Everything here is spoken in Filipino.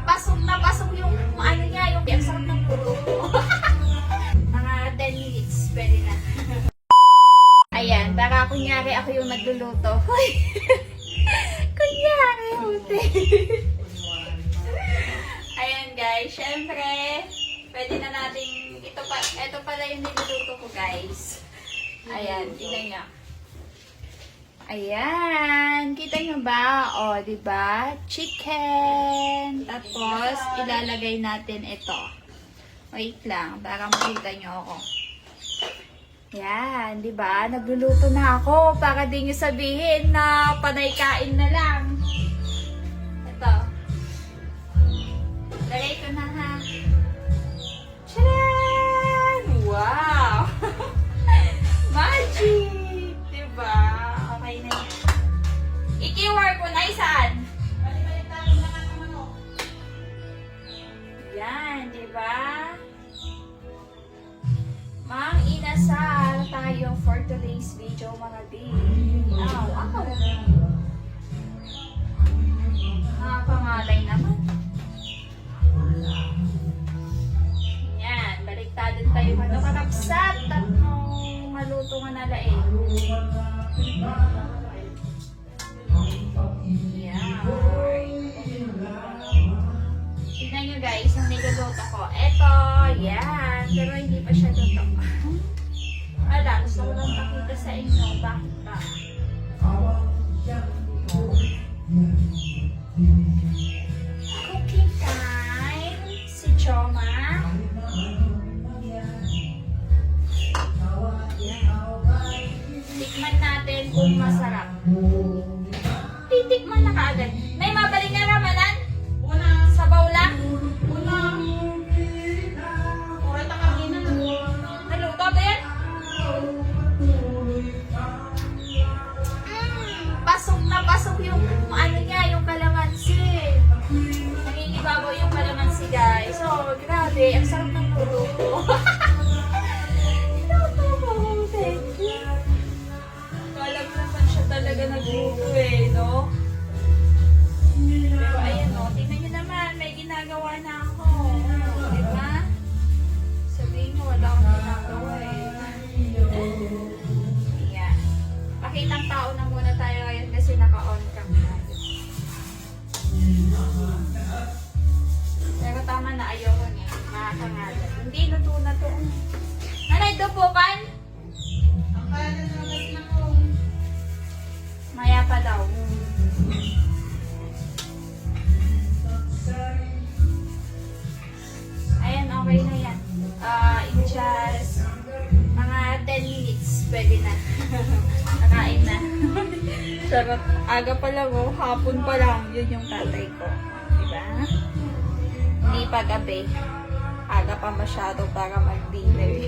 pasok yung ano niya, yung ang sarap ng puto ko. Mga 10 minutes, pwede na. Ayan, para kunyari ako yung nagluluto. Kunyari, ute. Ayan guys, syempre, pwede na natin, ito pala yung niluluto ko guys. Ayan, tingnan niyo. Ayan, kita nyo ba? O, diba? Chicken. Tapos, ilalagay natin ito. Wait lang, para makita nyo ako. Ayan, diba? Nagluluto na ako para di nyo sabihin na panay kain na lang. Ito. Lagay ko na ha. Tcharan! Wow! Magic! Diba? Okay na yan. I-keyword ko na saan? Yan, diba? Mang inasal tayo for today's video mga babe. Wow! Pangalay naman. Yan, baliktadin tayo karapsat. Tatlong maluto nga nalain. Yan. Tignan nyo guys, ang niluluto ko. Eto, yan. Pero hindi pa siya luto. Wala, gusto ko lang pakita sa inyo. Bakit ba? Cooking time. Si Choma. Tikman natin kung masarap. Titikman na kaagad. May mabaling nga ramanan? Una. Sabaw lang? Una. Kurata kanina na. Naluto ba yan? Pasok yung ano niya, yung kalamansi. Nangingibabaw yung kalamansi guys. So, grabe. Ang sarap ng luto ko. Thank you. Kala mo naman siya talaga nagluto eh, no? Pero ayan o, tingnan nyo naman, may ginagawa na ako. Diba? Sabihin nyo, wala akong ginagawa eh. Ayan. Pakitang tao na muna tayo ngayon kasi naka-on cam tayo. Pero tama na, ayoko niya. Makakangalan. Hindi, luto na to. Nanay, dupukan? Maya pa daw. Ayan, okay na yan. In just mga 10 minutes, pwede na. Nakain na. Sarap. Aga pa lang oh, hapon pa lang. Yun yung tatay ko. Diba? Hindi pa gabi. Aga pa masyado para mag-dinner.